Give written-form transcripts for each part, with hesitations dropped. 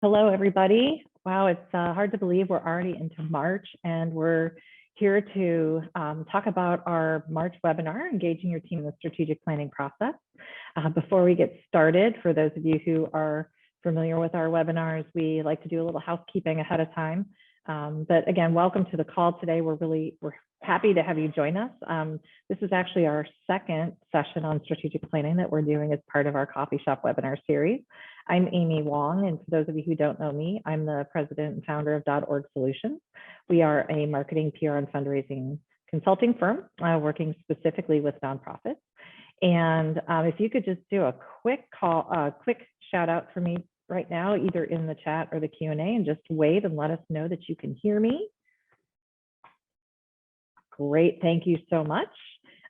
Hello, everybody. Wow, it's hard to believe we're already into March, and we're here to talk about our March webinar, Engaging Your Team in the Strategic Planning Process. Before we get started, for those of you who are familiar with our webinars, we like to do a little housekeeping ahead of time. But again, welcome to the call today. We're happy to have you join us. This is actually our second session on strategic planning that we're doing as part of our coffee shop webinar series. I'm Amy Wong, and for those of you who don't know me, I'm the president and founder of .org Solutions. We are a marketing, PR, and fundraising consulting firm working specifically with nonprofits. And if you could just do a quick shout out for me right now, either in the chat or the Q&A, and just wave and let us know that you can hear me. Great, thank you so much.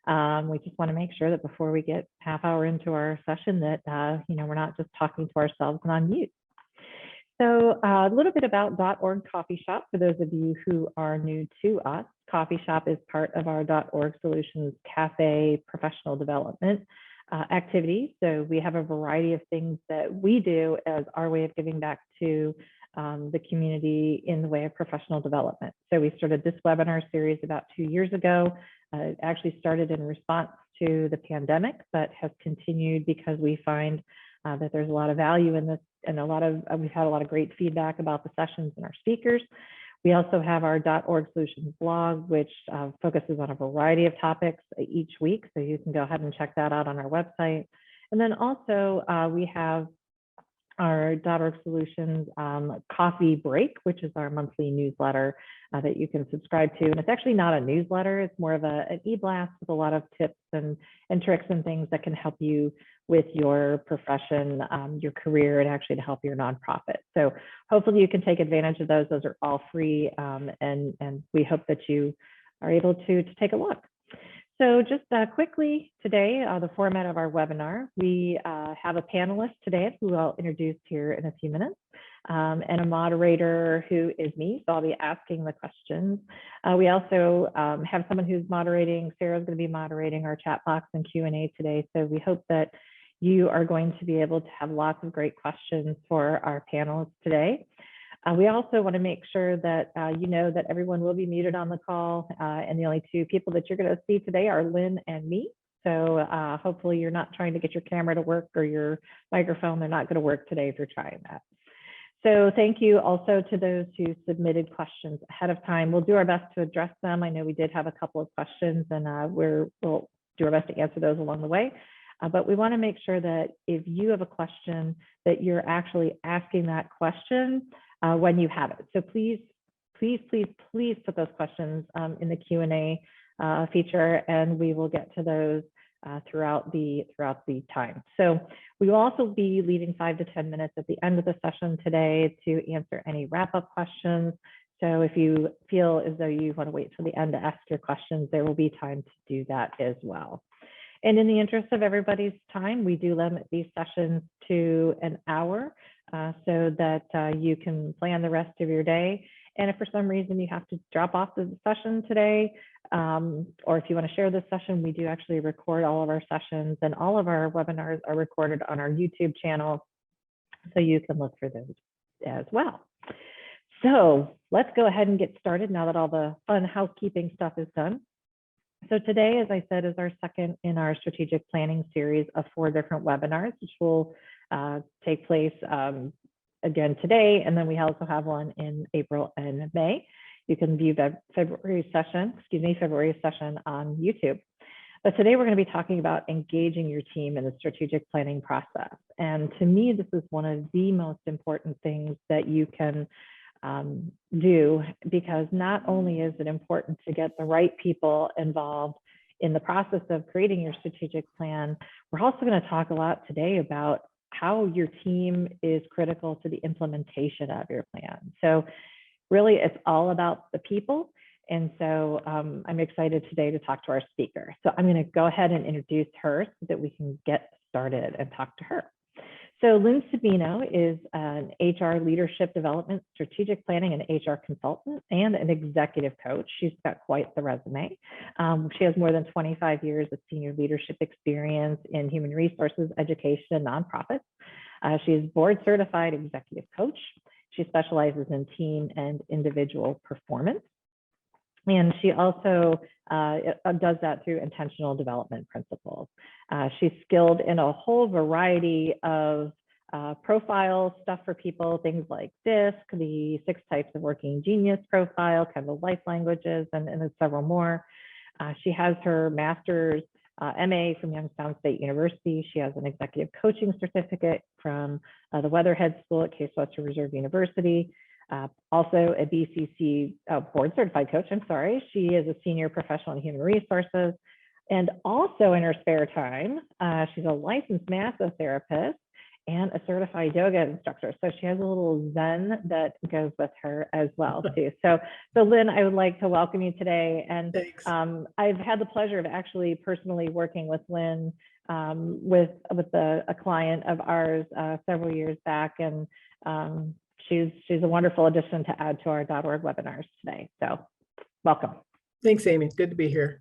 We just want to make sure that before we get half hour into our session that we're not just talking to ourselves and on mute. So a little bit about .org Coffee Shop for those of you who are new to us. Coffee Shop is part of our .org Solutions Cafe professional development activities. So we have a variety of things that we do as our way of giving back to the community in the way of professional development. So we started this webinar series about 2 years ago. It actually started in response to the pandemic, but has continued because we find that there's a lot of value in this, and we've had a lot of great feedback about the sessions and our speakers. We also have our .org Solutions blog, which focuses on a variety of topics each week. So you can go ahead and check that out on our website. And then also we have our .org Solutions Coffee Break, which is our monthly newsletter that you can subscribe to. And it's actually not a newsletter, it's more of an e-blast with a lot of tips and tricks and things that can help you with your profession, your career, and actually to help your nonprofit. So hopefully you can take advantage of those. Those are all free, and we hope that you are able to take a look. So just quickly today, the format of our webinar, we have a panelist today who I'll introduce here in a few minutes, and a moderator who is me, so I'll be asking the questions. We also have someone who's moderating. Sarah's going to be moderating our chat box and Q&A today, so we hope that you are going to be able to have lots of great questions for our panelists today. We also want to make sure that you know that everyone will be muted on the call, and the only two people that you're going to see today are Lyn and me. So hopefully you're not trying to get your camera to work or your microphone. They're not going to work today if you're trying that. So thank you also to those who submitted questions ahead of time. We'll do our best to address them. I know we did have a couple of questions, and we'll do our best to answer those along the way. But we want to make sure that if you have a question, that you're actually asking that question when you have it. So please put those questions in the Q&A feature, and we will get to those throughout the time. So we will also be leaving 5 to 10 minutes at the end of the session today to answer any wrap-up questions. So if you feel as though you want to wait till the end to ask your questions, there will be time to do that as well. And in the interest of everybody's time, we do limit these sessions to an hour so that you can plan the rest of your day. And if for some reason you have to drop off the session today, or if you want to share this session, we do actually record all of our sessions, and all of our webinars are recorded on our YouTube channel, so you can look for those as well. So let's go ahead and get started now that all the fun housekeeping stuff is done. So today, as I said, is our second in our strategic planning series of 4 different webinars, which will take place again today, and then we also have one in April and May. You can view the February session on YouTube. But today we're going to be talking about engaging your team in the strategic planning process. And to me, this is one of the most important things that you can do, because not only is it important to get the right people involved in the process of creating your strategic plan, we're also going to talk a lot today about how your team is critical to the implementation of your plan. So really, it's all about the people. And so I'm excited today to talk to our speaker. So I'm going to go ahead and introduce her so that we can get started and talk to her. So Lyn Sabino is an HR leadership development, strategic planning, and HR consultant, and an executive coach. She's got quite the resume. She has more than 25 years of senior leadership experience in human resources, education, and nonprofits. She's board certified executive coach. She specializes in team and individual performance. And she also does that through intentional development principles. She's skilled in a whole variety of profile stuff for people, things like DISC, the 6 types of working genius profile, kind of life languages, and several more. She has her master's MA from Youngstown State University. She has an executive coaching certificate from the Weatherhead School at Case Western Reserve University. Also a BCC board certified coach, I'm sorry. She is a senior professional in human resources. And also in her spare time, she's a licensed massotherapist and a certified yoga instructor. So she has a little zen that goes with her as well too. So Lyn, I would like to welcome you today. And I've had the pleasure of actually personally working with Lyn with a client of ours several years back. And she's a wonderful addition to add to our .org webinars today. So welcome. Thanks, Amy. Good to be here.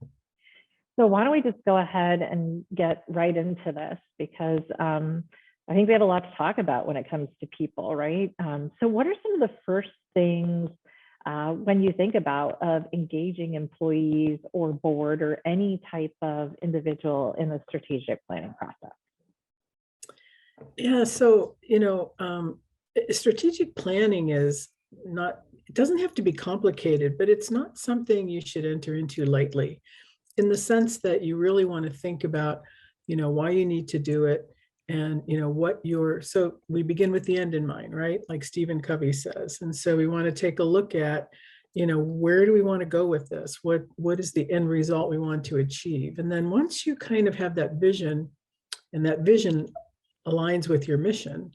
So why don't we just go ahead and get right into this, because I think we have a lot to talk about when it comes to people, right? So what are some of the first things when you think about engaging employees or board or any type of individual in the strategic planning process? Yeah, so, strategic planning is not, it doesn't have to be complicated, but it's not something you should enter into lightly, in the sense that you really want to think about, why you need to do it. And, so we begin with the end in mind, right? Like Stephen Covey says. And so we want to take a look at, where do we want to go with this? What is the end result we want to achieve? And then once you kind of have that vision, and that vision aligns with your mission,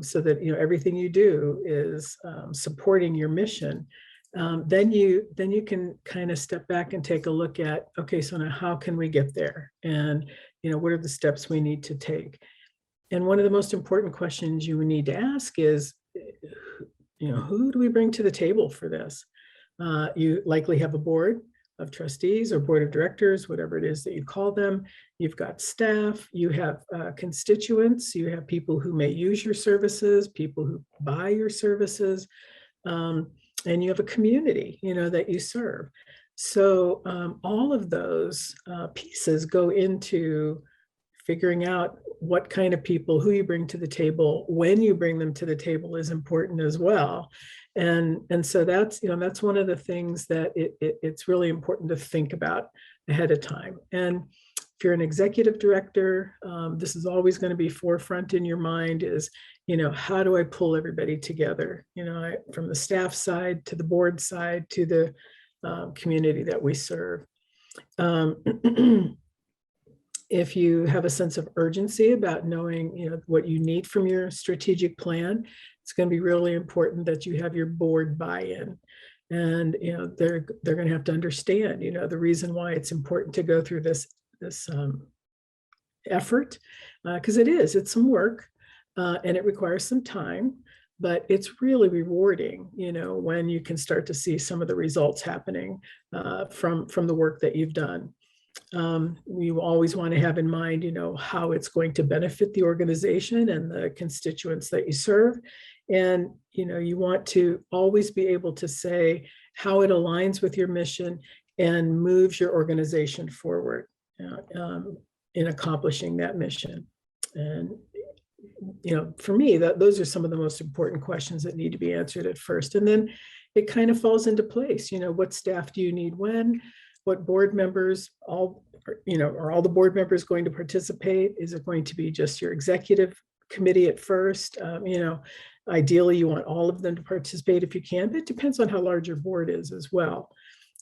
so that, everything you do is supporting your mission, then you can kind of step back and take a look at, okay, so now how can we get there? And, what are the steps we need to take? And one of the most important questions you need to ask is, who do we bring to the table for this? You likely have a board of trustees or board of directors, whatever it is that you call them. You've got staff, you have constituents, you have people who may use your services, people who buy your services, and you have a community, that you serve. So all of those pieces go into figuring out what kind of people, who you bring to the table, when you bring them to the table is important as well. And so that's, that's one of the things that it's really important to think about ahead of time. And if you're an executive director, this is always going to be forefront in your mind is, how do I pull everybody together? From the staff side to the board side to the community that we serve. If you have a sense of urgency about knowing, what you need from your strategic plan, it's going to be really important that you have your board buy-in. And, they're going to have to understand, the reason why it's important to go through this effort, because it's some work and it requires some time, but it's really rewarding, when you can start to see some of the results happening from the work that you've done. We always want to have in mind, how it's going to benefit the organization and the constituents that you serve. And, you want to always be able to say how it aligns with your mission and moves your organization forward in accomplishing that mission. And, for me, those are some of the most important questions that need to be answered at first. And then it kind of falls into place. What staff do you need when? What board members, are all the board members going to participate? Is it going to be just your executive committee at first? Ideally, you want all of them to participate if you can, but it depends on how large your board is as well.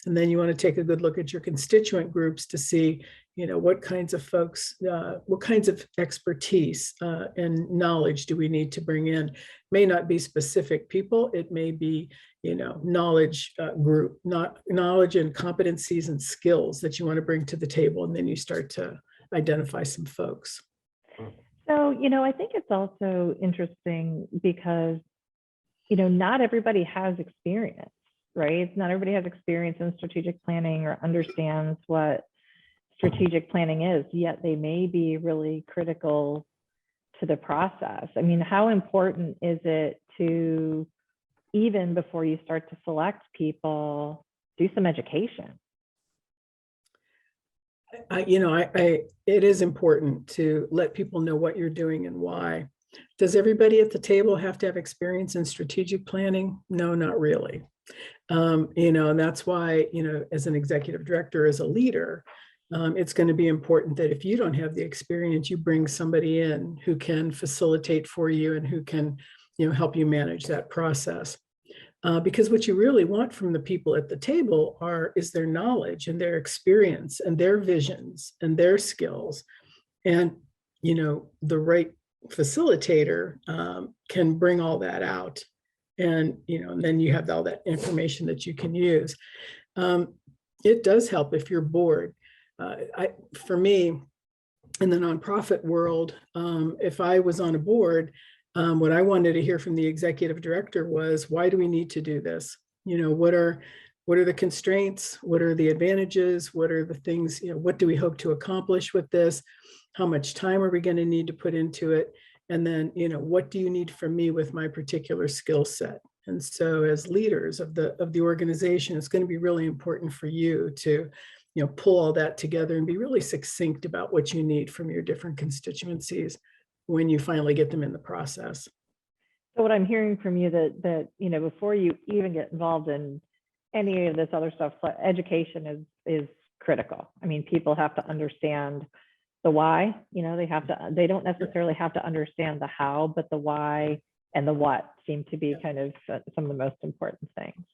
And then you want to take a good look at your constituent groups to see, what kinds of folks, what kinds of expertise and knowledge do we need to bring in? May not be specific people. It may be, knowledge group, not knowledge and competencies and skills that you want to bring to the table. And then you start to identify some folks. So, I think it's also interesting because, not everybody has experience, right? Not everybody has experience in strategic planning or understands what strategic planning is, yet they may be really critical to the process? I mean, how important is it to, even before you start to select people, do some education? It is important to let people know what you're doing and why. Does everybody at the table have to have experience in strategic planning? No, not really. And that's why, as an executive director, as a leader, it's going to be important that if you don't have the experience, you bring somebody in who can facilitate for you and who can, help you manage that process. Because what you really want from the people at the table is their knowledge and their experience and their visions and their skills. And, the right facilitator can bring all that out. And, and then you have all that information that you can use. It does help if you're bored. For me, in the nonprofit world, if I was on a board, what I wanted to hear from the executive director was, why do we need to do this? What are the constraints? What are the advantages? What are the things, what do we hope to accomplish with this? How much time are we going to need to put into it? And then, what do you need from me with my particular skill set? And so as leaders of the organization, it's going to be really important for you to, pull all that together and be really succinct about what you need from your different constituencies when you finally get them in the process. So what I'm hearing from you that before you even get involved in any of this other stuff, education is critical. I mean, people have to understand the why. They don't necessarily have to understand the how, but the why and the what seem to be kind of some of the most important things.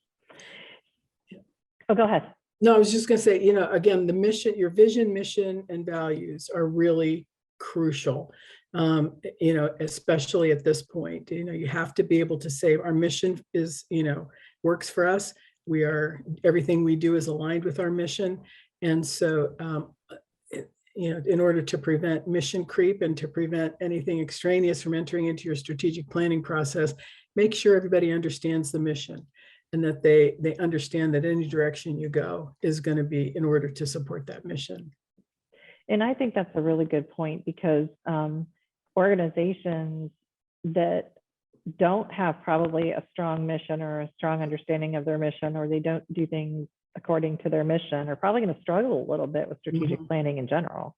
Oh, go ahead. No, I was just going to say, again, the mission, your vision, mission, and values are really crucial. Especially at this point, you have to be able to say our mission is, works for us. Everything we do is aligned with our mission. And so, in order to prevent mission creep and to prevent anything extraneous from entering into your strategic planning process, make sure everybody understands the mission and that they understand that any direction you go is going to be in order to support that mission. And I think that's a really good point, because organizations that don't have probably a strong mission or a strong understanding of their mission, or they don't do things according to their mission, are probably going to struggle a little bit with strategic planning in general.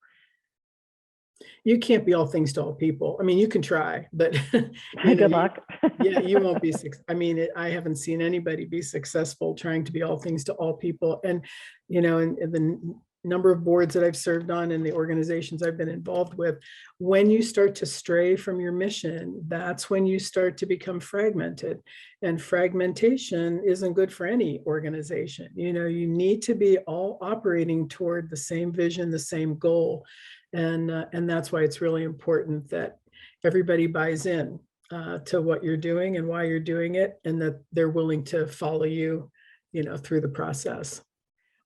You can't be all things to all people. I mean, you can try, but good luck. You won't be. I haven't seen anybody be successful trying to be all things to all people. And, in the number of boards that I've served on and the organizations I've been involved with, when you start to stray from your mission, that's when you start to become fragmented. And fragmentation isn't good for any organization. You need to be all operating toward the same vision, the same goal. And that's why it's really important that everybody buys in to what you're doing and why you're doing it, and that they're willing to follow you, through the process.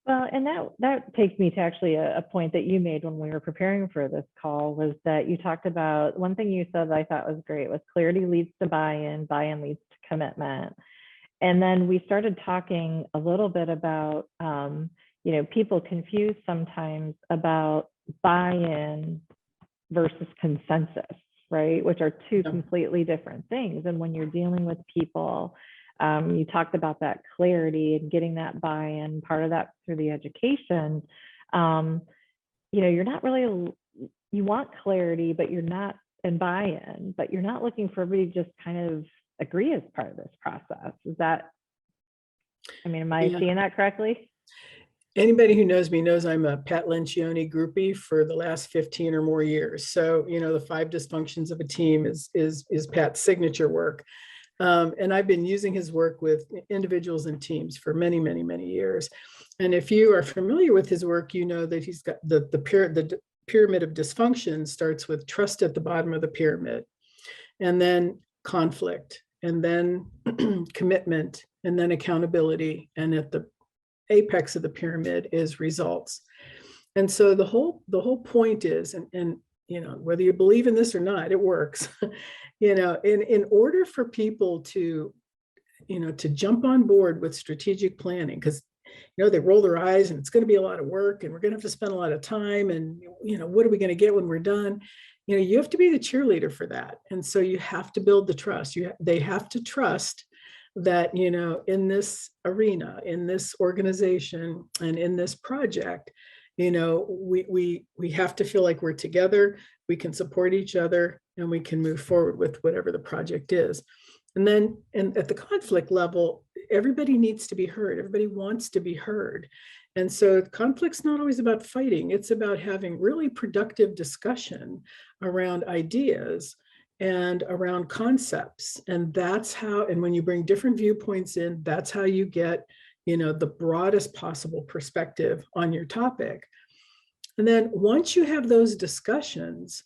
Well, and that takes me to actually a point that you made when we were preparing for this call, was that you talked about, one thing you said that I thought was great was clarity leads to buy-in leads to commitment. And then we started talking a little bit about, people confuse sometimes about buy-in versus consensus, right? Which are two completely different things. And when you're dealing with people, you talked about that clarity and getting that buy-in, part of that through the education. You're not really, you want clarity, but you're not, and buy-in, but you're not looking for everybody to just kind of agree as part of this process. Is that, am I seeing that correctly? Anybody who knows me knows I'm a Pat Lencioni groupie for the last 15 or more years. So, the 5 dysfunctions of a team is Pat's signature work. And I've been using his work with individuals and teams for many, many, many years. And if you are familiar with his work, you know that he's got the pyramid of dysfunction starts with trust at the bottom of the pyramid, and then conflict, and then commitment, and then accountability. And at the apex of the pyramid is results. And so the whole point is, and whether you believe in this or not, it works. In order for people to jump on board with strategic planning, because they roll their eyes and it's going to be a lot of work and we're going to have to spend a lot of time, and what are we going to get when we're done? you have to be the cheerleader for that. And so you have to build the trust. They have to trust that, in this arena, in this organization, and in this project, we have to feel like we're together, we can support each other, and we can move forward with whatever the project is. And then, and at the conflict level, everybody needs to be heard. Everybody wants to be heard. And so conflict's not always about fighting. It's about having really productive discussion around ideas and around concepts. And that's how, and when you bring different viewpoints in, that's how you get, the broadest possible perspective on your topic. And then once you have those discussions,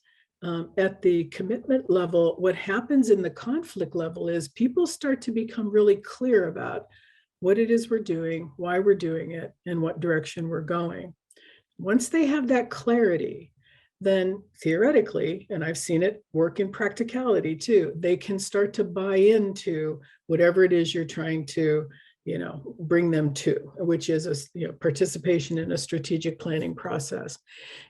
at the commitment level, what happens in the conflict level is people start to become really clear about what it is we're doing, why we're doing it, and what direction we're going. Once they have that clarity, then theoretically, and I've seen it work in practicality too, they can start to buy into whatever it is you're trying to, bring them to, which is participation in a strategic planning process.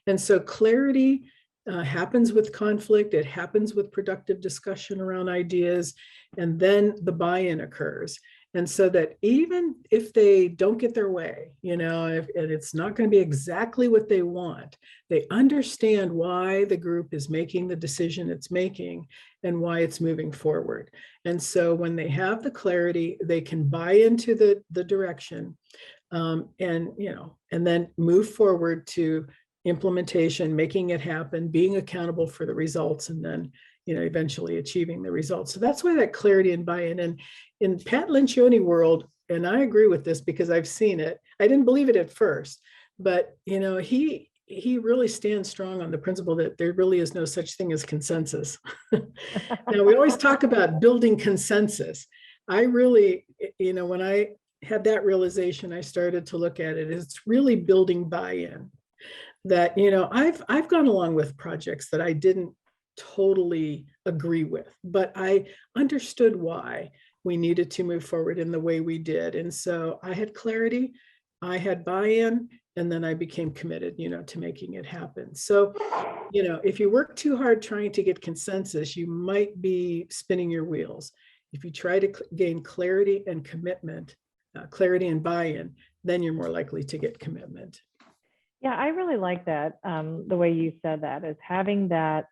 And so clarity happens with conflict, it happens with productive discussion around ideas, and then the buy-in occurs. And so that even if they don't get their way, if it's not going to be exactly what they want, they understand why the group is making the decision it's making and why it's moving forward. And so when they have the clarity, they can buy into the direction, and then move forward to implementation, making it happen, being accountable for the results, and then eventually achieving the results. So that's why that clarity and buy-in. And in Pat Lencioni world, and I agree with this because I've seen it, I didn't believe it at first, but he really stands strong on the principle that there really is no such thing as consensus. Now, we always talk about building consensus. I really, when I had that realization, I started to look at it as it's really building buy-in. That, I've gone along with projects that I didn't totally agree with, but I understood why we needed to move forward in the way we did. And so I had clarity, I had buy-in, and then I became committed, to making it happen. So, if you work too hard trying to get consensus, you might be spinning your wheels. If you try to gain clarity and commitment, clarity and buy-in, then you're more likely to get commitment. Yeah, I really like that. The way you said that is having that,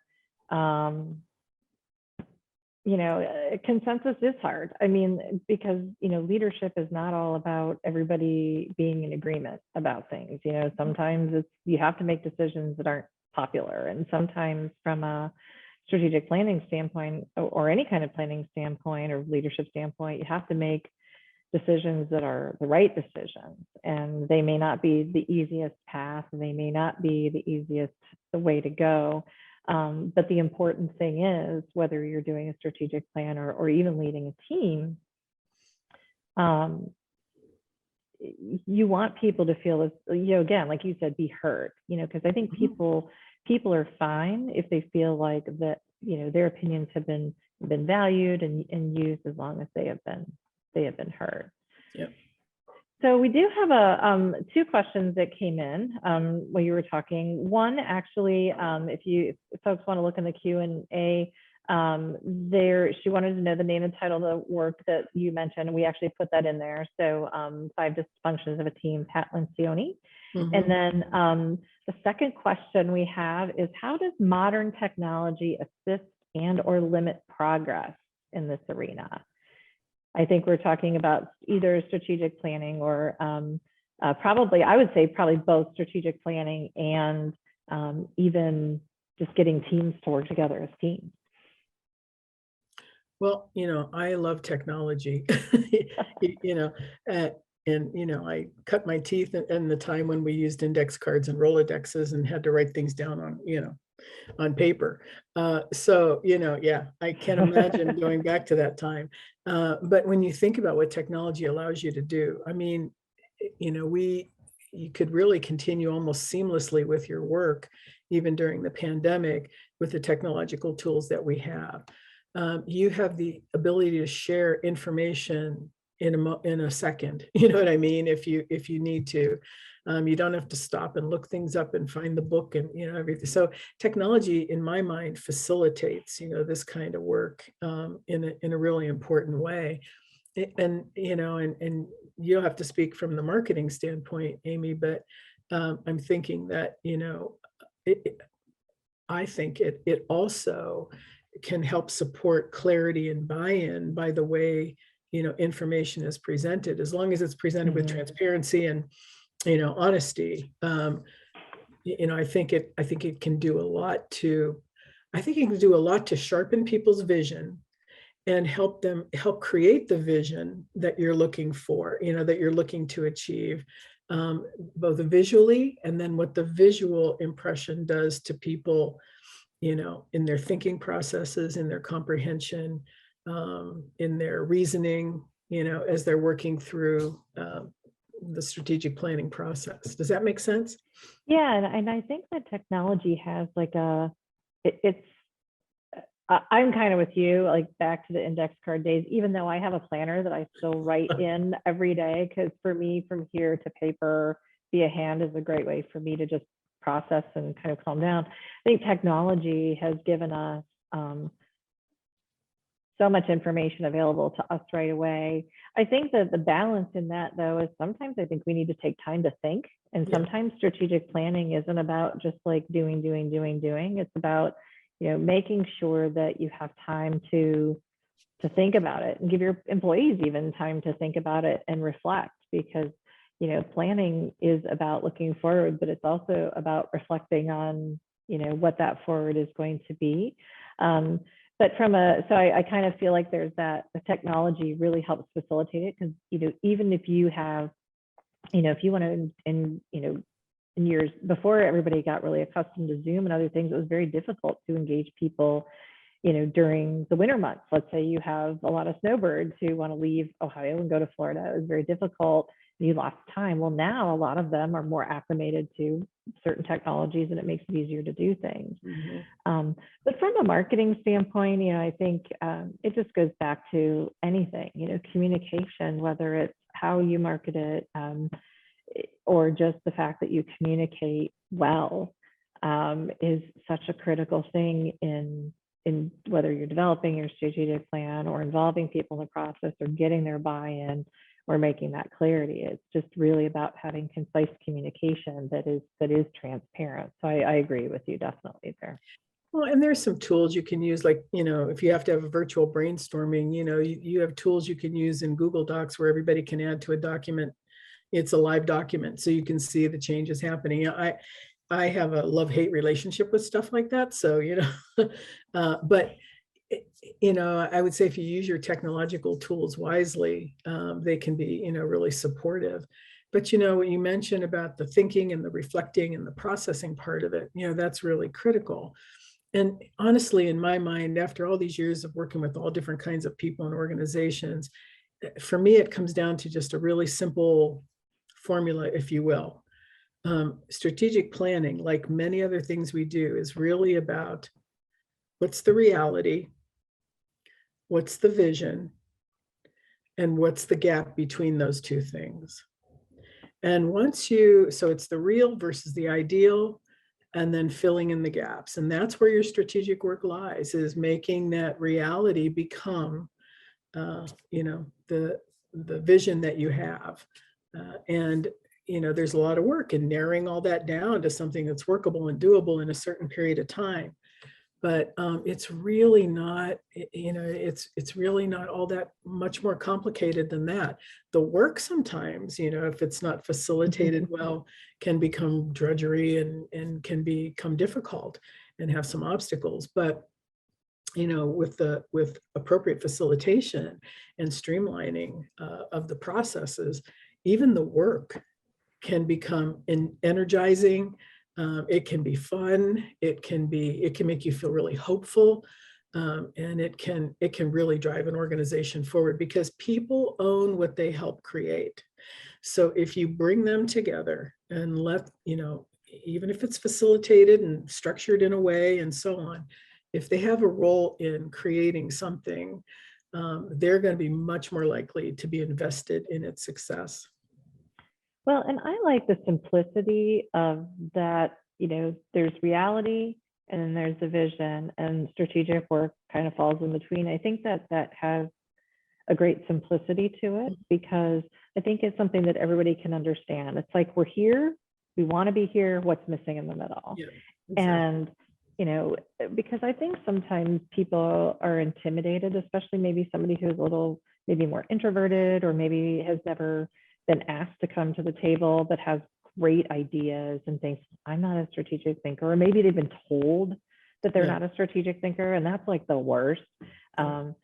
consensus is hard. I mean, because, leadership is not all about everybody being in agreement about things. Sometimes you have to make decisions that aren't popular. And sometimes from a strategic planning standpoint or any kind of planning standpoint or leadership standpoint, you have to make decisions that are the right decisions, and they may not be the easiest path, they may not be the easiest way to go, but the important thing is, whether you're doing a strategic plan or even leading a team, you want people to feel as, again, like you said, be heard, because I think people are fine if they feel like that, their opinions have been valued and used, as long as they have been heard. Yep. So we do have two questions that came in while you were talking. One, actually, if folks want to look in the Q&A, she wanted to know the name and title of the work that you mentioned, and we actually put that in there. So 5 Dysfunctions of a Team, Pat Lencioni. And then the second question we have is, how does modern technology assist and or limit progress in this arena? I think we're talking about either strategic planning or probably, I would say probably both strategic planning and even just getting teams to work together as teams. Well, I love technology, and, I cut my teeth in the time when we used index cards and Rolodexes and had to write things down on paper. So, yeah, I can't imagine going back to that time. But when you think about what technology allows you to do, I mean, you could really continue almost seamlessly with your work, even during the pandemic, with the technological tools that we have. You have the ability to share information in a second, you know what I mean, if you need to. You don't have to stop and look things up and find the book and, everything. So technology, in my mind, facilitates, this kind of work in a really important way. And, and you don't have to speak from the marketing standpoint, Amy, but I'm thinking that, it, I think it also can help support clarity and buy-in by the way, information is presented, as long as it's presented with transparency and, honesty. I think it can do a lot to sharpen people's vision and help create the vision that you're looking for, that you're looking to achieve, both visually, and then what the visual impression does to people, in their thinking processes, in their comprehension, in their reasoning, as they're working through the strategic planning process. Does that make sense? Yeah, and I think that technology has like it's I'm kind of with you, like back to the index card days, even though I have a planner that I still write in every day, because for me, from here to paper via hand is a great way for me to just process and kind of calm down. I think technology has given us so much information available to us right away. I think that the balance in that, though, is sometimes I think we need to take time to think. And sometimes strategic planning isn't about just like doing. It's about, making sure that you have time to think about it and give your employees even time to think about it and reflect, because, planning is about looking forward, but it's also about reflecting on, what that forward is going to be. But so I kind of feel like there's that the technology really helps facilitate it, because, even if you have, if you want to, in years before everybody got really accustomed to Zoom and other things, it was very difficult to engage people, during the winter months. Let's say you have a lot of snowbirds who want to leave Ohio and go to Florida. It was very difficult. You lost time. Well, now a lot of them are more acclimated to certain technologies, and it makes it easier to do things. But from a marketing standpoint, I think it just goes back to anything, communication, whether it's how you market it, or just the fact that you communicate well, is such a critical thing in whether you're developing your strategic plan or involving people in the process or getting their buy-in or making that clarity. It's just really about having concise communication that is transparent. So I agree with you definitely there. Well, and there's some tools you can use, like, if you have to have a virtual brainstorming, you have tools you can use in Google Docs where everybody can add to a document. It's a live document, so you can see the changes happening. I have a love-hate relationship with stuff like that. So, but, I would say if you use your technological tools wisely, they can be, really supportive. But, what you mentioned about the thinking and the reflecting and the processing part of it, that's really critical. And honestly, in my mind, after all these years of working with all different kinds of people and organizations, for me, it comes down to just a really simple formula, if you will. Strategic planning, like many other things we do, is really about what's the reality, what's the vision, and what's the gap between those two things. And so it's the real versus the ideal, and then filling in the gaps. And that's where your strategic work lies, is making that reality become, the vision that you have. And there's a lot of work in narrowing all that down to something that's workable and doable in a certain period of time. But it's really not, it's really not all that much more complicated than that. The work sometimes, if it's not facilitated well, can become drudgery and can become difficult and have some obstacles. But with appropriate facilitation and streamlining of the processes, even the work can become energizing. It can be fun. It can make you feel really hopeful, and it can really drive an organization forward, because people own what they help create. So if you bring them together and let, even if it's facilitated and structured in a way and so on, if they have a role in creating something, they're going to be much more likely to be invested in its success. Well, and I like the simplicity of that, there's reality and then there's the vision, and strategic work kind of falls in between. I think that that has a great simplicity to it because I think it's something that everybody can understand. It's like, we're here, we want to be here, what's missing in the middle? Yeah, exactly. And, because I think sometimes people are intimidated, especially maybe somebody who's a little, maybe more introverted, or maybe has never been asked to come to the table, but has great ideas and thinks, I'm not a strategic thinker, or maybe they've been told that they're Yeah. not a strategic thinker, and that's like the worst. But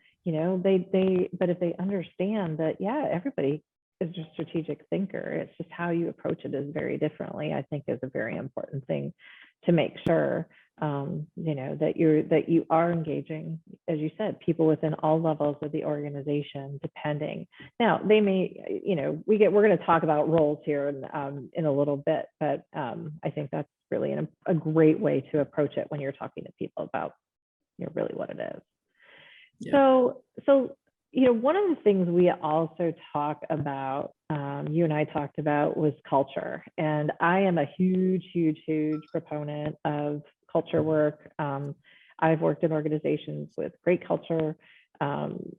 if they understand that, yeah, everybody is a strategic thinker, it's just how you approach it is very differently, I think is a very important thing to make sure, that you are engaging, as you said, people within all levels of the organization, depending. Now, they may, we're going to talk about roles here in a little bit, but I think that's really a great way to approach it when you're talking to people about, really what it is. Yeah. So one of the things we also talk about, you and I talked about, was culture. And I am a huge, huge, huge proponent of culture work. I've worked in organizations with great culture.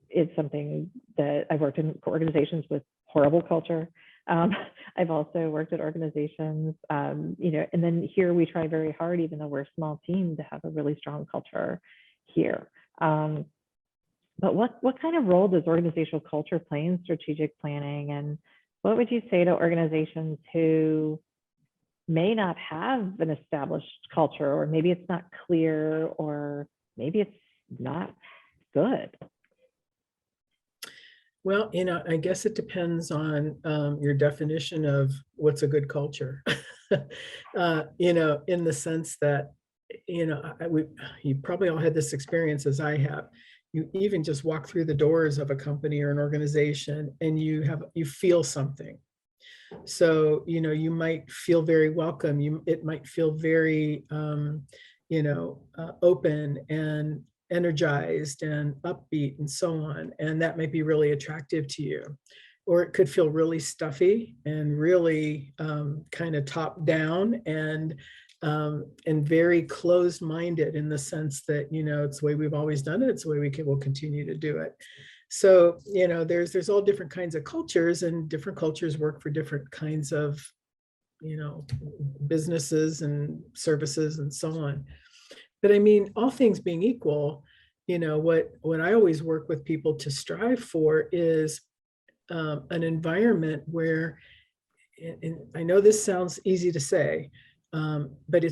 It's something that I've worked in organizations with horrible culture. I've also worked at organizations, and then here we try very hard, even though we're a small team, to have a really strong culture here. But what kind of role does organizational culture play in strategic planning? And what would you say to organizations who may not have an established culture, or maybe it's not clear, or maybe it's not good? Well, I guess it depends on your definition of what's a good culture. In the sense that, you probably all had this experience as I have. You even just walk through the doors of a company or an organization and you feel something. So, you might feel very welcome. It might feel very, open and energized and upbeat and so on. And that might be really attractive to you. Or it could feel really stuffy and really kind of top down and very closed-minded, in the sense that, it's the way we've always done it. It's the way will continue to do it. So, there's all different kinds of cultures, and different cultures work for different kinds of, businesses and services and so on. But I mean, all things being equal, what I always work with people to strive for is an environment where, and I know this sounds easy to say, but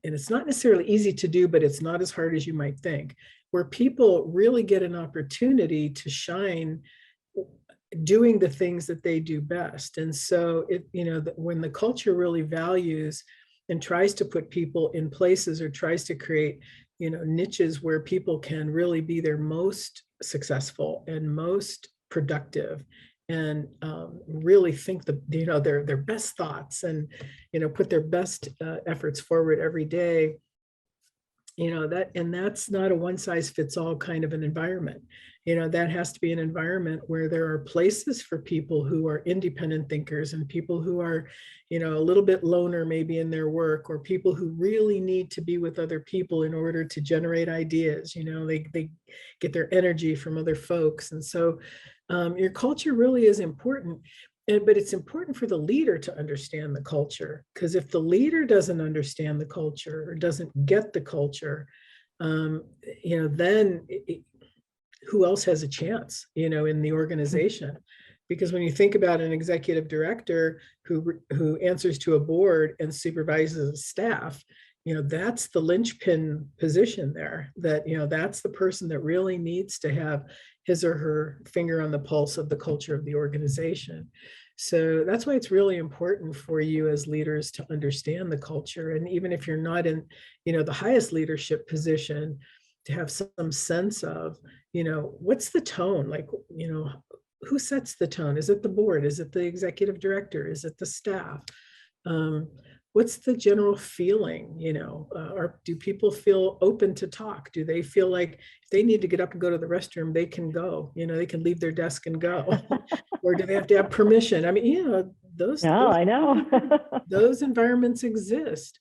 and it's not necessarily easy to do, but it's not as hard as you might think, where people really get an opportunity to shine doing the things that they do best. And so when the culture really values and tries to put people in places, or tries to create, niches where people can really be their most successful and most productive, and really think their best thoughts, and put their best efforts forward every day, that's not a one size fits all kind of an environment. That has to be an environment where there are places for people who are independent thinkers, and people who are, a little bit loner maybe in their work, or people who really need to be with other people in order to generate ideas. They get their energy from other folks. And so your culture really is important. But it's important for the leader to understand the culture, because if the leader doesn't understand the culture, or doesn't get the culture, then who else has a chance, in the organization? Because when you think about an executive director who answers to a board and supervises a staff, that's the linchpin position there. That's the person that really needs to have his or her finger on the pulse of the culture of the organization. So that's why it's really important for you as leaders to understand the culture. And even if you're not in, the highest leadership position, to have some sense of, what's the tone? Like, who sets the tone? Is it the board? Is it the executive director? Is it the staff? what's the general feeling, or do people feel open to talk? Do they feel like if they need to get up and go to the restroom, they can go, they can leave their desk and go? Or do they have to have permission? I mean, No, I know. those environments exist.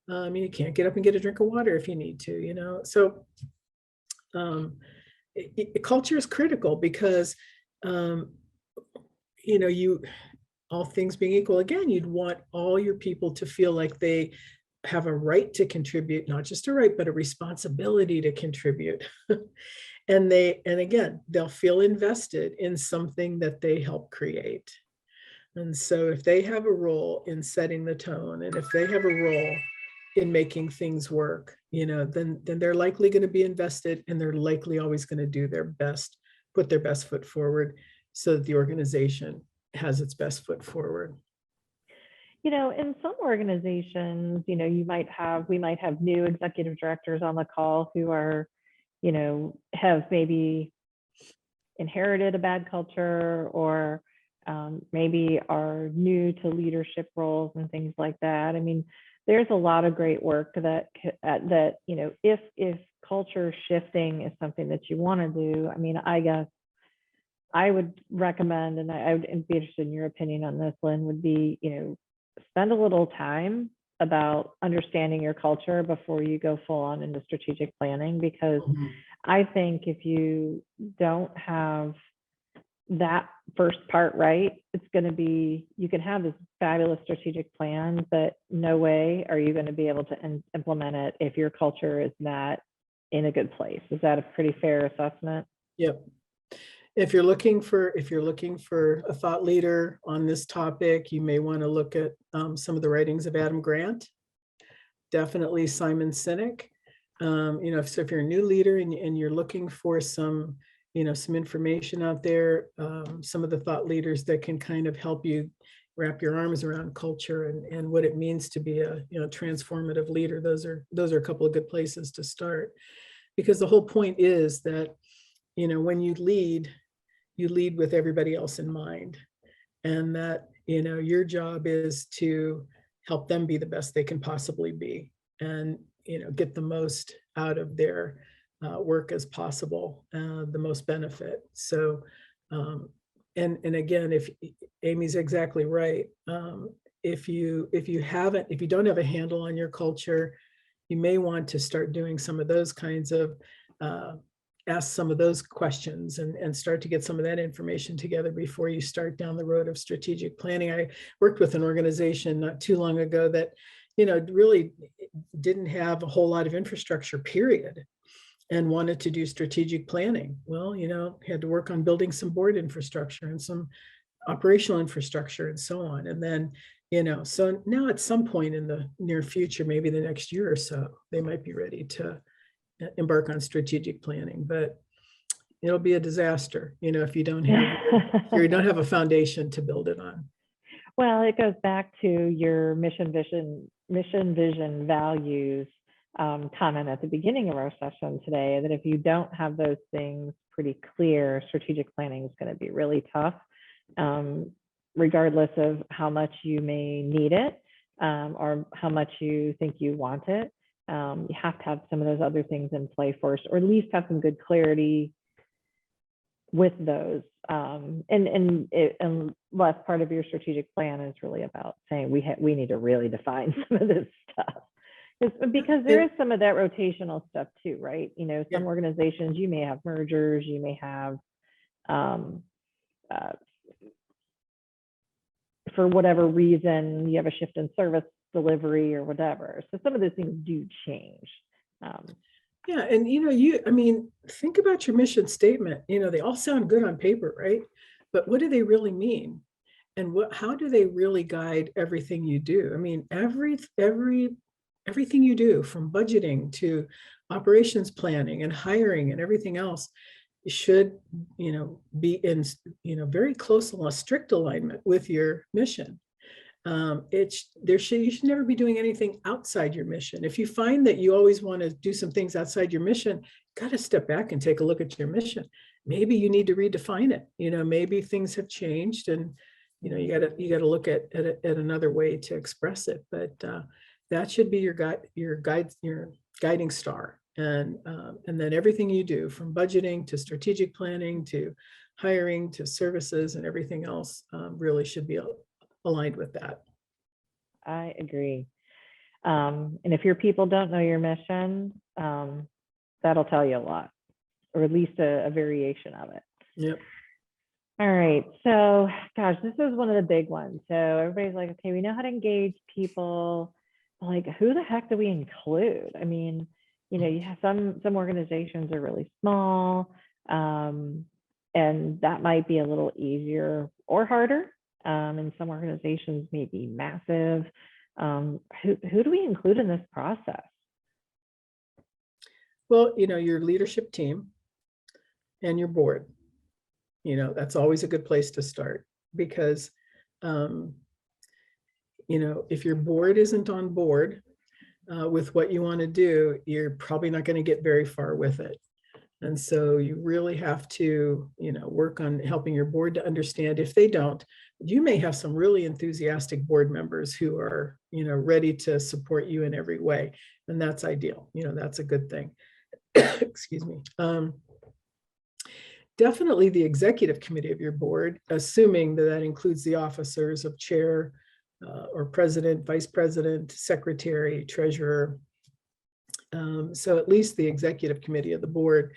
You can't get up and get a drink of water if you need to, so culture is critical because you, all things being equal, again, you'd want all your people to feel like they have a right to contribute, not just a right, but a responsibility to contribute. And again, they'll feel invested in something that they help create. And so if they have a role in setting the tone, and if they have a role in making things work, then they're likely going to be invested, and they're likely always going to do their best, put their best foot forward so that the organization has its best foot forward. In some organizations, we might have new executive directors on the call who are, have maybe inherited a bad culture, or maybe are new to leadership roles and things like that. I mean, there's a lot of great work that if culture shifting is something that you want to do, I mean, I guess I would recommend, and I would be interested in your opinion on this, Lyn, would be, spend a little time about understanding your culture before you go full on into strategic planning, because I think if you don't have that first part right, it's going to be, you can have this fabulous strategic plan, but no way are you going to be able to implement it if your culture is not in a good place. Is that a pretty fair assessment? Yep. If you're looking for a thought leader on this topic, you may want to look at some of the writings of Adam Grant, definitely Simon Sinek. So if you're a new leader and you're looking for some information out there, some of the thought leaders that can kind of help you wrap your arms around culture and what it means to be a transformative leader, those are a couple of good places to start, because the whole point is that when you lead with everybody else in mind, and that your job is to help them be the best they can possibly be, and get the most out of their work as possible, the most benefit. So and again, if Amy's exactly right, if you don't have a handle on your culture, you may want to start doing some of those kinds of ask some of those questions and start to get some of that information together before you start down the road of strategic planning. I worked with an organization not too long ago that really didn't have a whole lot of infrastructure, period, and wanted to do strategic planning. Well, had to work on building some board infrastructure and some operational infrastructure and so on. And then, so now at some point in the near future, maybe the next year or so, they might be ready to embark on strategic planning, but it'll be a disaster, if you don't have a foundation to build it on. Well, it goes back to your mission, vision, values comment at the beginning of our session today, that if you don't have those things pretty clear, strategic planning is going to be really tough, regardless of how much you may need it or how much you think you want it. You have to have some of those other things in play first, or at least have some good clarity with those. And less part of your strategic plan is really about saying we need to really define some of this stuff. Because there is some of that rotational stuff too, right? Some organizations, you may have mergers, you may have, for whatever reason, you have a shift in service delivery or whatever. So some of those things do change. Yeah, and think about your mission statement. They all sound good on paper, right? But what do they really mean? And how do they really guide everything you do? I mean, everything you do, from budgeting to operations planning and hiring and everything else, should be in very close and strict alignment with your mission. You should never be doing anything outside your mission. If you find that you always want to do some things outside your mission, got to step back and take a look at your mission. Maybe you need to redefine it. Maybe things have changed, and you gotta look at another way to express it, but that should be your guiding star. And then everything you do, from budgeting to strategic planning to hiring to services and everything else, really should be aligned with that. I agree. And if your people don't know your mission, that'll tell you a lot, or at least a variation of it. Yep. All right. So, gosh, this is one of the big ones. So everybody's like, okay, we know how to engage people. Like, who the heck do we include? I mean, you have some organizations are really small, and that might be a little easier or harder. And some organizations may be massive. Who do we include in this process? Well, your leadership team and your board, that's always a good place to start, because, if your board isn't on board with what you want to do, you're probably not going to get very far with it. And so you really have to, work on helping your board to understand. If they don't, you may have some really enthusiastic board members who are, ready to support you in every way. And that's ideal. That's a good thing. Excuse me. Definitely the executive committee of your board, assuming that includes the officers of chair or president, vice president, secretary, treasurer. So at least the executive committee of the board.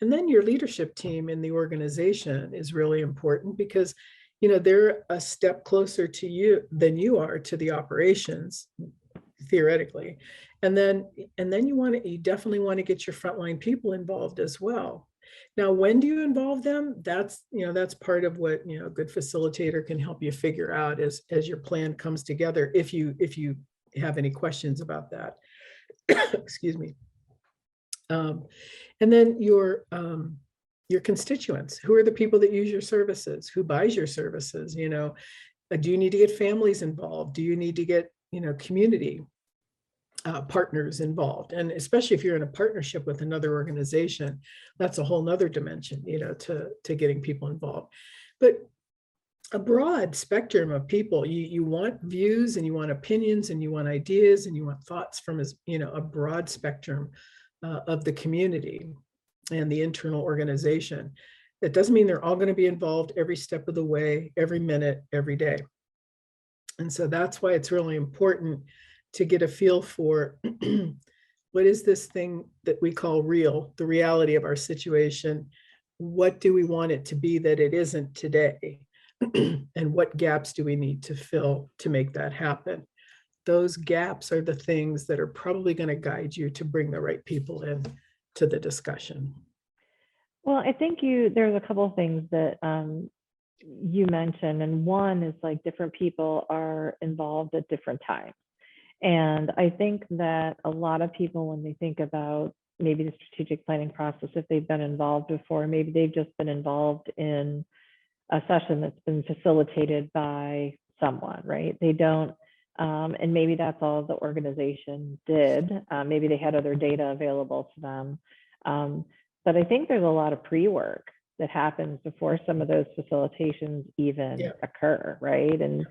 And then your leadership team in the organization is really important, because they're a step closer to you than you are to the operations, theoretically. And then you definitely want to get your frontline people involved as well. Now, when do you involve them? That's part of what a good facilitator can help you figure out as your plan comes together, if you have any questions about that. Excuse me. And then your constituents. Who are the people that use your services? Who buys your services? Do you need to get families involved? Do you need to get community partners involved? And especially if you're in a partnership with another organization, that's a whole nother dimension, to getting people involved. But a broad spectrum of people, you want views, and you want opinions, and you want ideas, and you want thoughts from a broad spectrum of the community and the internal organization. That doesn't mean they're all going to be involved every step of the way, every minute, every day. And so that's why it's really important to get a feel for what is this thing that we call real, the reality of our situation. What do we want it to be that it isn't today? And what gaps do we need to fill to make that happen? Those gaps are the things that are probably going to guide you to bring the right people in to the discussion. Well, I think there's a couple of things that you mentioned, and one is like different people are involved at different times. And I think that a lot of people, when they think about maybe the strategic planning process, if they've been involved before, maybe they've just been involved in a session that's been facilitated by someone, right? They don't, and maybe that's all the organization did. Maybe they had other data available to them. But I think there's a lot of pre-work that happens before some of those facilitations even occur, right? And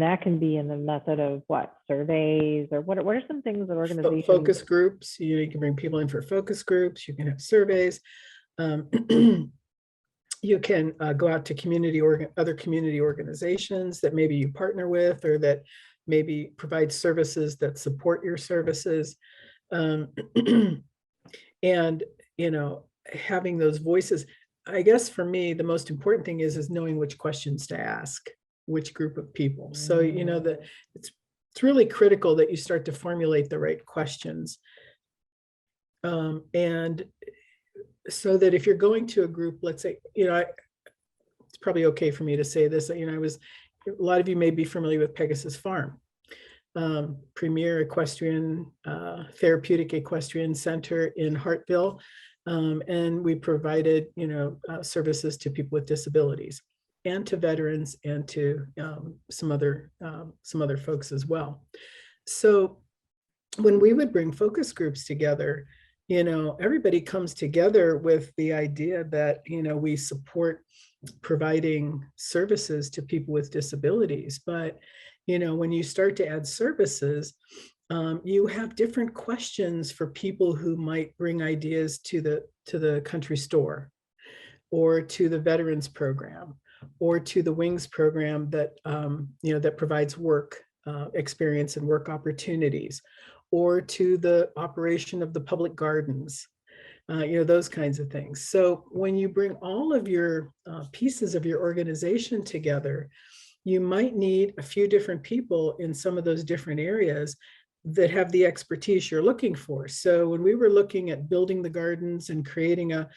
that can be in the method of what, surveys, or what are some things that organizations— Focus groups. You can bring people in for focus groups. You can have surveys. You can go out to other community organizations that maybe you partner with, or that maybe provide services that support your services. And, having those voices. I guess for me, the most important thing is knowing which questions to ask, which group of people. So, that it's really critical that you start to formulate the right questions. And so that if you're going to a group, let's say, it's probably okay for me to say this, a lot of you may be familiar with Pegasus Farm, premier equestrian, therapeutic equestrian center in Hartville. And we provided, services to people with disabilities, and to veterans, and to some other folks as well. So when we would bring focus groups together, everybody comes together with the idea that, we support providing services to people with disabilities. But, when you start to add services, you have different questions for people who might bring ideas to the country store, or to the veterans program, or to the wings program that that provides work experience and work opportunities, or to the operation of the public gardens, those kinds of things. So when you bring all of your pieces of your organization together, you might need a few different people in some of those different areas that have the expertise you're looking for. So when we were looking at building the gardens and creating a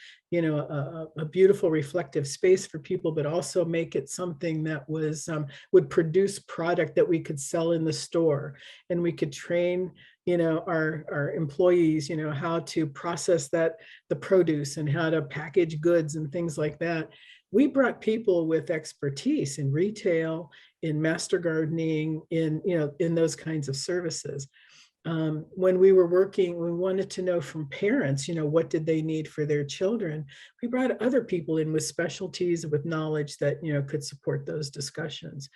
beautiful reflective space for people, but also make it something that was would produce product that we could sell in the store, and we could train our employees how to process the produce, and how to package goods and things like that. We brought people with expertise in retail, in master gardening, in those kinds of services. When we were working, we wanted to know from parents, what did they need for their children? We brought other people in with specialties, with knowledge that, could support those discussions.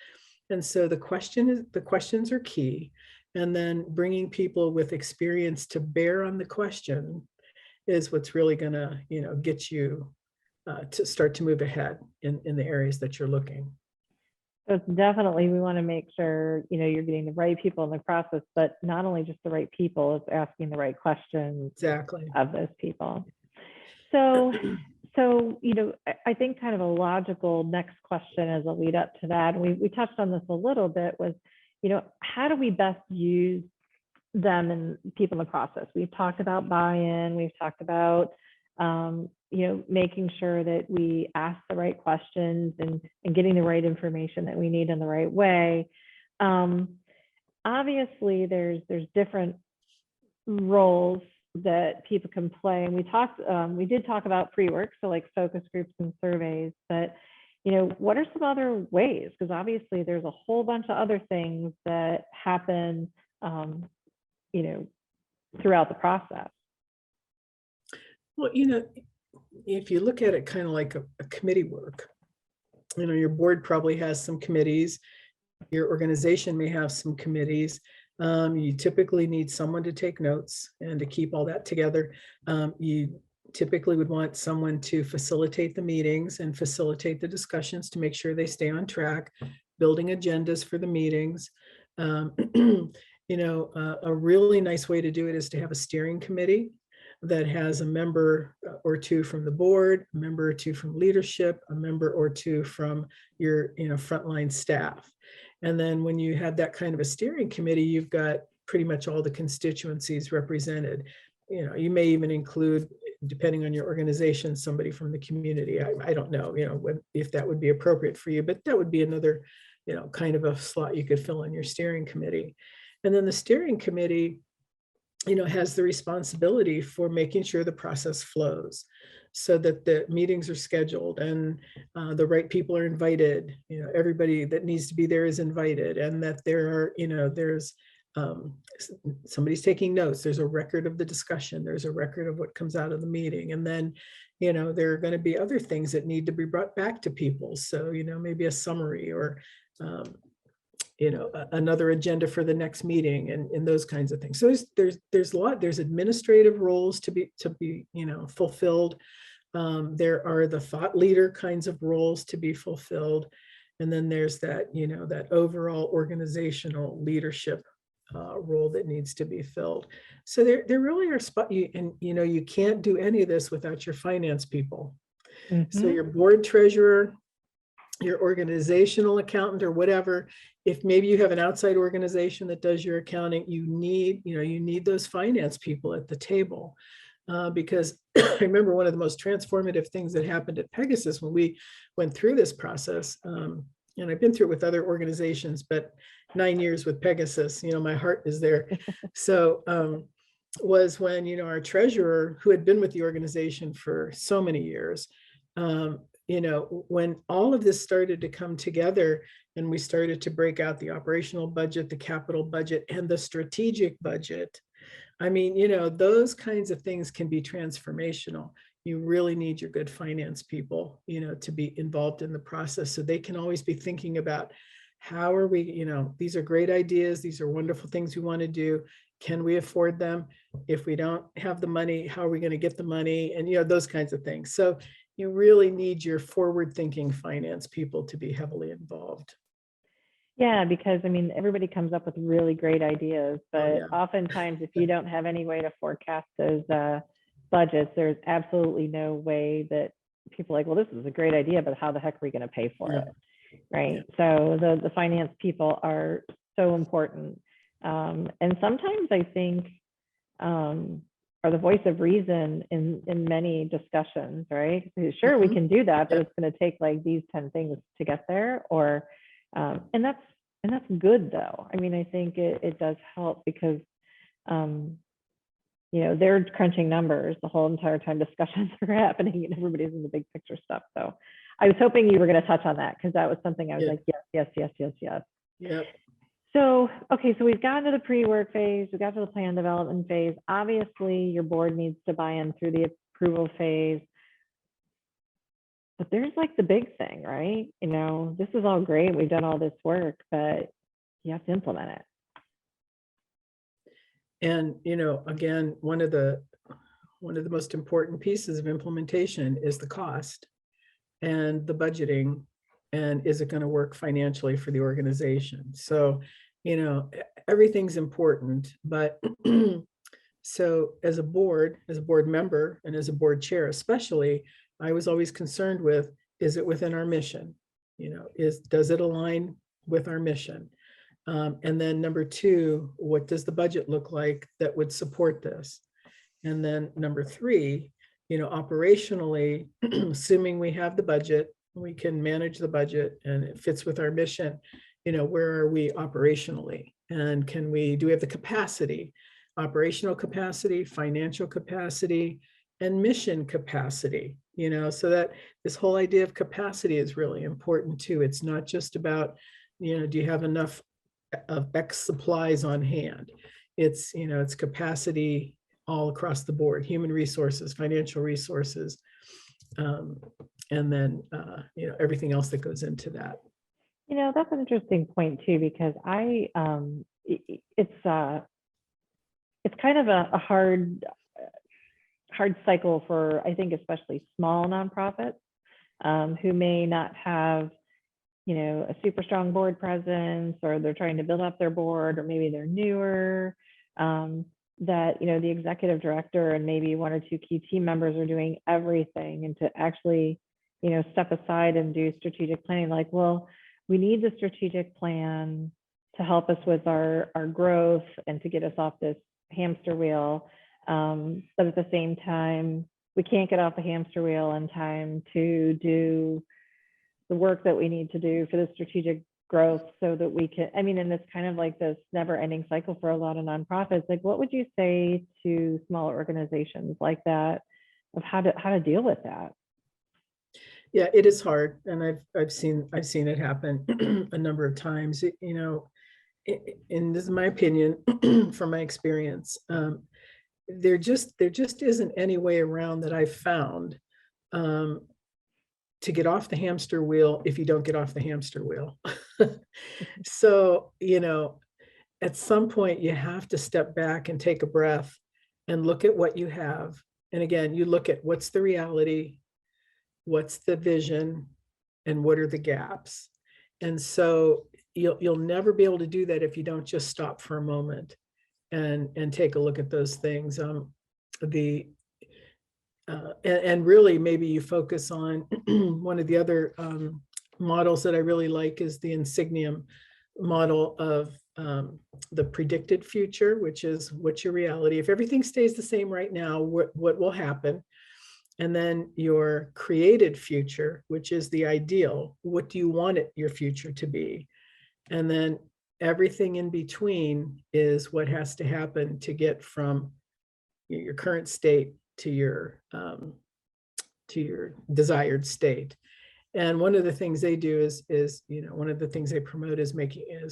And so the questions are key. And then bringing people with experience to bear on the question is what's really going to, get you to start to move ahead in the areas that you're looking. So it's definitely, we want to make sure, you're getting the right people in the process, but not only just the right people, it's asking the right questions Exactly. of those people. So, I think kind of a logical next question as a lead up to that, and we touched on this a little bit, was, how do we best use them and people in the process? We've talked about buy-in, we've talked about, making sure that we ask the right questions and getting the right information that we need in the right way. Obviously, there's different roles that people can play, and we did talk about pre-work, so like focus groups and surveys, but what are some other ways? Because obviously there's a whole bunch of other things that happen, throughout the process. Well, if you look at it kind of like a committee work, your board probably has some committees, your organization may have some committees. You typically need someone to take notes and to keep all that together. You typically would want someone to facilitate the meetings and facilitate the discussions to make sure they stay on track, building agendas for the meetings. A really nice way to do it is to have a steering committee that has a member or two from the board, a member or two from leadership, a member or two from your frontline staff. And then when you have that kind of a steering committee, you've got pretty much all the constituencies represented. You may even include, depending on your organization, somebody from the community. I don't know, if that would be appropriate for you, but that would be another, kind of a slot you could fill in your steering committee. And then the steering committee, has the responsibility for making sure the process flows, so that the meetings are scheduled and the right people are invited. Everybody that needs to be there is invited, and that there are, there's somebody's taking notes. There's a record of the discussion. There's a record of what comes out of the meeting. And then, there are going to be other things that need to be brought back to people. So, maybe a summary, or another agenda for the next meeting, and those kinds of things. So there's administrative roles to be fulfilled. There are the thought leader kinds of roles to be fulfilled, and then there's that that overall organizational leadership role that needs to be filled. So there really are you can't do any of this without your finance people. Mm-hmm. So your board treasurer, your organizational accountant, or whatever. If maybe you have an outside organization that does your accounting, you need those finance people at the table, because I remember one of the most transformative things that happened at Pegasus when we went through this process, and I've been through it with other organizations, but 9 years with Pegasus, my heart is there. So was when our treasurer, who had been with the organization for so many years, when all of this started to come together, and we started to break out the operational budget, the capital budget, and the strategic budget, I mean, you know, those kinds of things can be transformational. You really need your good finance people, you know, to be involved in the process so they can always be thinking about how are we, you know, these are great ideas. These are wonderful things we want to do. Can we afford them? If we don't have the money, how are we going to get the money? And, you know, those kinds of things. So you really need your forward-thinking finance people to be heavily involved. Yeah, because I mean, everybody comes up with really great ideas, Oh, but yeah. oftentimes if you don't have any way to forecast those budgets, there's absolutely no way that people are like, well, this is a great idea, but how the heck are we going to pay for Yeah. it? Right. So the finance people are so important. And sometimes I think are the voice of reason in many discussions, right? Sure, we can do that, but Yep. it's going to take like these 10 things to get there. Or and that's good though. I mean, I think it does help because you know, they're crunching numbers the whole entire time discussions are happening and everybody's in the big picture stuff. So I was hoping you were going to touch on that because that was something I was Yeah. like, yes, yes, yes, yes, yes. Yep. So, okay, so we've gotten to the pre-work phase, we got to the plan development phase. Obviously, your board needs to buy in through the approval phase. But there's like the big thing, right? You know, this is all great. We've done all this work, but you have to implement it. And, you know, again, one of the most important pieces of implementation is the cost and the budgeting, and is it going to work financially for the organization? So, you know, everything's important, but so as a board member and as a board chair, especially, I was always concerned with, is it within our mission? You know, does it align with our mission? And then number two, what does the budget look like that would support this? And then number three, you know, operationally, assuming we have the budget, we can manage the budget and it fits with our mission, you know, where are we operationally? And do we have the capacity, operational capacity, financial capacity, and mission capacity, you know, so that this whole idea of capacity is really important too. It's not just about, you know, do you have enough of X supplies on hand? It's, you know, it's capacity all across the board, human resources, financial resources, and then, you know, everything else that goes into that. You know, that's an interesting point too, because it's kind of a hard cycle for, I think, especially small nonprofits who may not have, you know, a super strong board presence, or they're trying to build up their board, or maybe they're newer, that, you know, the executive director and maybe one or two key team members are doing everything, and to actually, you know, step aside and do strategic planning, like, well, we need the strategic plan to help us with our growth and to get us off this hamster wheel. But at the same time, we can't get off the hamster wheel in time to do the work that we need to do for the strategic growth, so that we can, I mean, and it's kind of like this never ending cycle for a lot of nonprofits. Like, what would you say to smaller organizations like that of how to deal with that? Yeah, it is hard. And I've seen it happen a number of times, you know, and this is my opinion from my experience. There just isn't any way around that I've found to get off the hamster wheel if you don't get off the hamster wheel. So, you know, at some point you have to step back and take a breath and look at what you have. And again, you look at what's the reality, what's the vision, and what are the gaps. And so you'll never be able to do that if you don't just stop for a moment and take a look at those things. And really maybe you focus on one of the other models that I really like is the Insignium model of the predicted future, which is what's your reality. If everything stays the same right now, what will happen? And then your created future, which is the ideal. What do you want your future to be? And then everything in between is what has to happen to get from your current state to your desired state. And one of the things they do is, you know, one of the things they promote is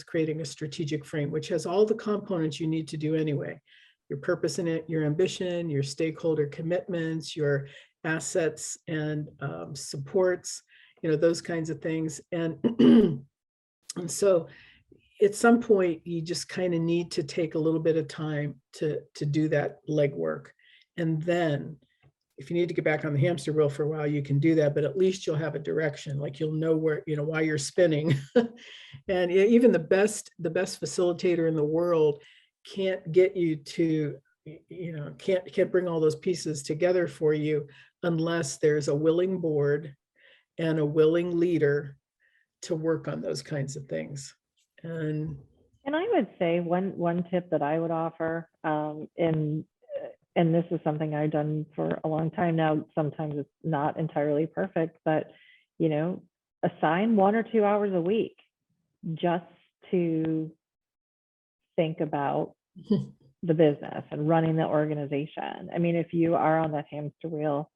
creating a strategic frame, which has all the components you need to do anyway. your purpose in it, your ambition, your stakeholder commitments, your assets and supports, those kinds of things. And, and so at some point, you just kind of need to take a little bit of time to do that legwork. And then if you need to get back on the hamster wheel for a while, you can do that, but at least you'll have a direction, like you'll know where, why you're spinning. And even the best facilitator in the world can't get you to, can't bring all those pieces together for you unless there's a willing board and a willing leader to work on those kinds of things. And I would say one tip that I would offer, and this is something I've done for a long time now. Sometimes it's not entirely perfect, but assign 1 or 2 hours a week just to think about the business and running the organization. I mean, if you are on that hamster wheel,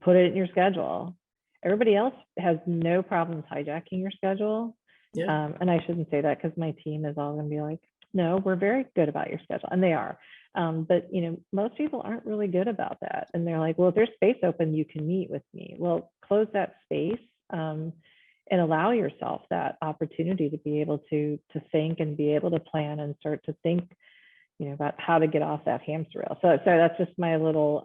put it in your schedule. Everybody else has no problems hijacking your schedule. yeah, And I shouldn't say that because my team is all going to be like, no, we're very good about your schedule. And they are. But most people aren't really good about that. And they're like, well, if there's space open, you can meet with me. Well, close that space and allow yourself that opportunity to be able to think and be able to plan and start to think, about how to get off that hamster wheel. So that's just my little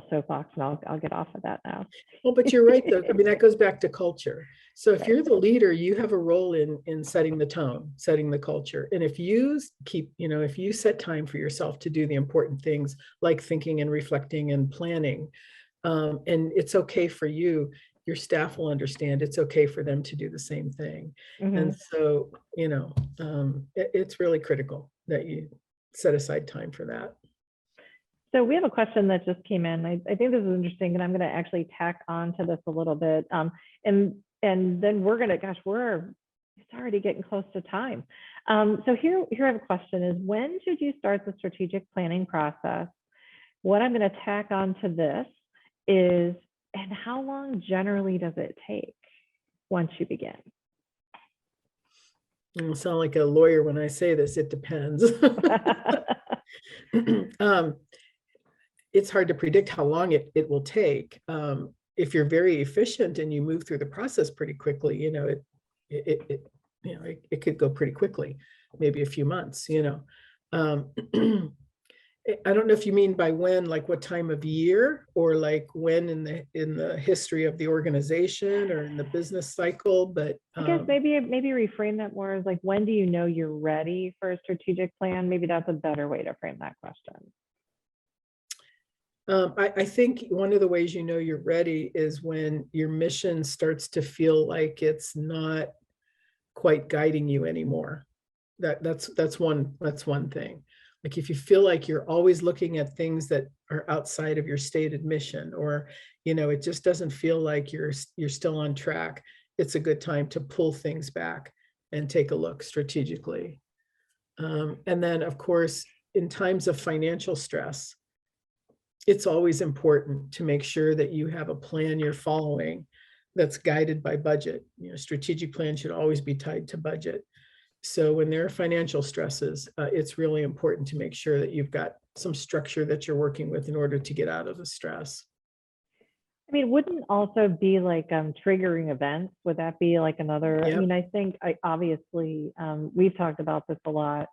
soapbox, and I'll get off of that now. well, but you're right though. I mean, that goes back to culture. So if you're the leader, you have a role in setting the tone, setting the culture. And if you keep, if you set time for yourself to do the important things like thinking and reflecting and planning, and it's okay for you, your staff will understand it's okay for them to do the same thing. Mm-hmm. And so, it's really critical that you set aside time for that. So we have a question that just came in. I think this is interesting, and I'm going to actually tack on to this a little bit. And then we're it's already getting close to time. So here I have a question: is when should you start the strategic planning process? What I'm going to tack on to this is, and how long generally does it take once you begin? I sound like a lawyer when I say this. It depends. It's hard to predict how long it will take. If you're very efficient and you move through the process pretty quickly, it could go pretty quickly, maybe a few months. I don't know if you mean by when, like what time of year, or like when in the history of the organization or in the business cycle, but I guess maybe reframe that more as like, when do you know you're ready for a strategic plan? Maybe that's a better way to frame that question. I think one of the ways you're ready is when your mission starts to feel like it's not quite guiding you anymore. That's one thing. Like if you feel like you're always looking at things that are outside of your stated mission, or it just doesn't feel like you're still on track, it's a good time to pull things back and take a look strategically. And then, of course, in times of financial stress, it's always important to make sure that you have a plan you're following that's guided by budget. Strategic plan should always be tied to budget. So when there are financial stresses, it's really important to make sure that you've got some structure that you're working with in order to get out of the stress. I mean, wouldn't also be like triggering events? Would that be like another? Yep. I mean, I think obviously we've talked about this a lot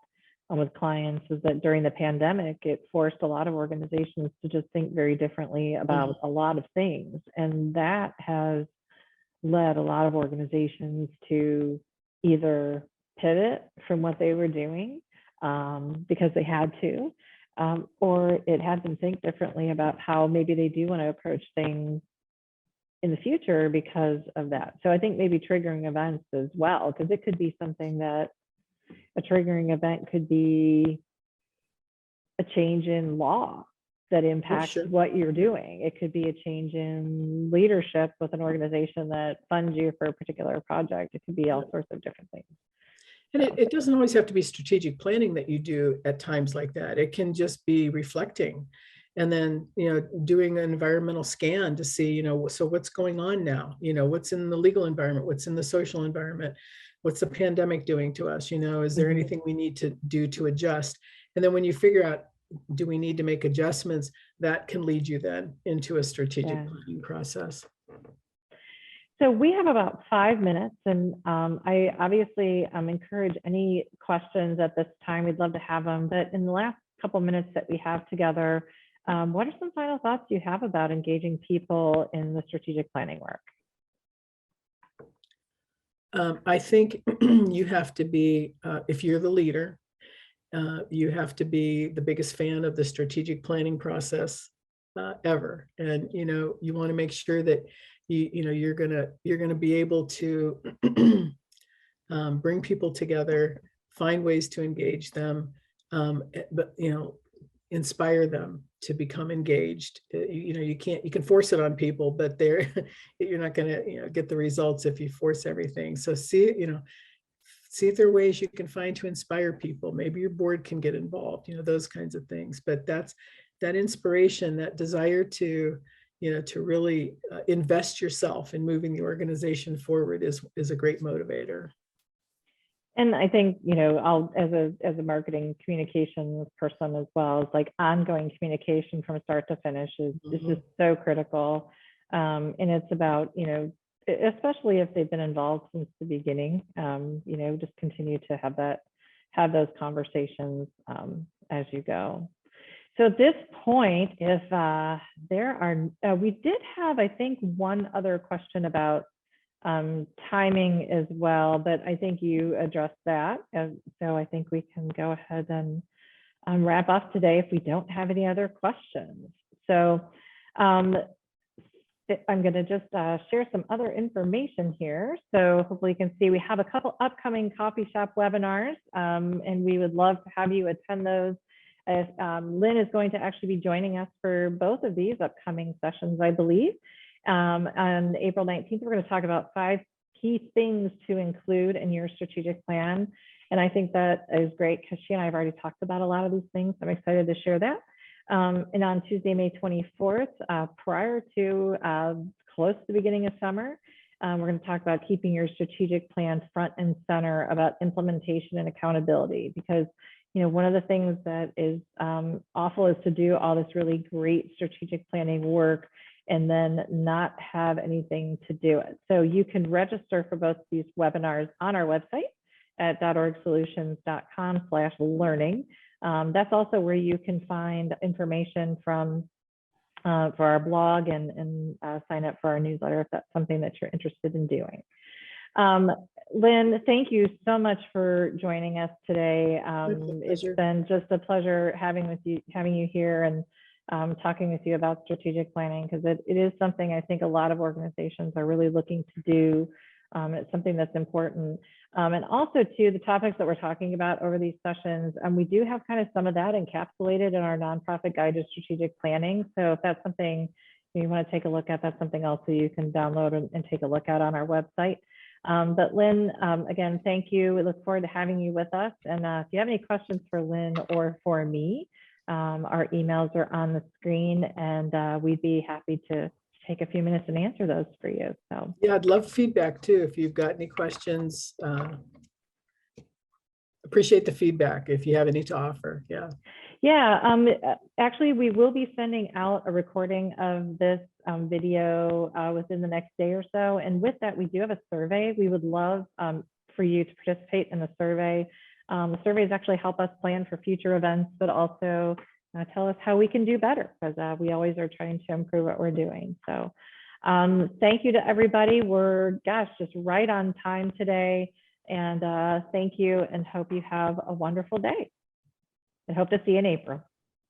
with clients, is that during the pandemic, it forced a lot of organizations to just think very differently about a lot of things. And that has led a lot of organizations to either pivot from what they were doing because they had to, or it had them think differently about how maybe they do want to approach things in the future because of that. So I think maybe triggering events as well, because it could be something that a triggering event could be a change in law that impacts what you're doing. It could be a change in leadership with an organization that funds you for a particular project. It could be all sorts of different things. And it doesn't always have to be strategic planning that you do at times like that. It can just be reflecting, and then, doing an environmental scan to see, so what's going on now, what's in the legal environment, what's in the social environment, what's the pandemic doing to us, is there anything we need to do to adjust? And then when you figure out do we need to make adjustments? That can lead you then into a strategic Yeah. planning process. So we have about 5 minutes, and I obviously encourage any questions at this time. We'd love to have them, but in the last couple minutes that we have together, what are some final thoughts you have about engaging people in the strategic planning work? I think you have to be, if you're the leader, you have to be the biggest fan of the strategic planning process ever. And, you want to make sure that you're gonna be able to bring people together, find ways to engage them, but inspire them to become engaged. You can force it on people, but you're not going to get the results if you force everything. So see if there are ways you can find to inspire people. Maybe your board can get involved, those kinds of things. But that inspiration, that desire to really invest yourself in moving the organization forward is a great motivator. And I think, I'll, as a marketing communications person as well, it's like ongoing communication from start to finish is just so critical. And it's about, especially if they've been involved since the beginning, just continue to have those conversations as you go. So at this point, if we did have, I think, one other question about timing as well, but I think you addressed that. So I think we can go ahead and wrap up today if we don't have any other questions. So I'm going to just share some other information here. So hopefully you can see we have a couple upcoming coffee shop webinars, and we would love to have you attend those. Lyn is going to actually be joining us for both of these upcoming sessions, I believe. On April 19th, we're going to talk about 5 key things to include in your strategic plan. And I think that is great because she and I have already talked about a lot of these things. I'm excited to share that. And on Tuesday, May 24th, prior to close to the beginning of summer, we're going to talk about keeping your strategic plan front and center about implementation and accountability. Because one of the things that is awful is to do all this really great strategic planning work and then not have anything to do it. So you can register for both these webinars on our website at .orgsolutions.com/learning. That's also where you can find information for our blog and sign up for our newsletter if that's something that you're interested in doing. Lyn, thank you so much for joining us today. It's been just a pleasure having you here and talking with you about strategic planning, because it is something I think a lot of organizations are really looking to do. It's something that's important. And also too, the topics that we're talking about over these sessions, we do have kind of some of that encapsulated in our nonprofit guide to strategic planning. So if that's something you want to take a look at, that's something else that you can download and take a look at on our website. But Lyn, again, thank you. We look forward to having you with us. And if you have any questions for Lyn or for me, our emails are on the screen, and we'd be happy to take a few minutes and answer those for you. So yeah, I'd love feedback too. If you've got any questions, appreciate the feedback if you have any to offer. Yeah, actually, we will be sending out a recording of this video within the next day or so. And with that, we do have a survey. We would love for you to participate in the survey. The surveys actually help us plan for future events, but also tell us how we can do better, because we always are trying to improve what we're doing. So thank you to everybody. We're, just right on time today. And thank you, and hope you have a wonderful day. And hope to see you in April.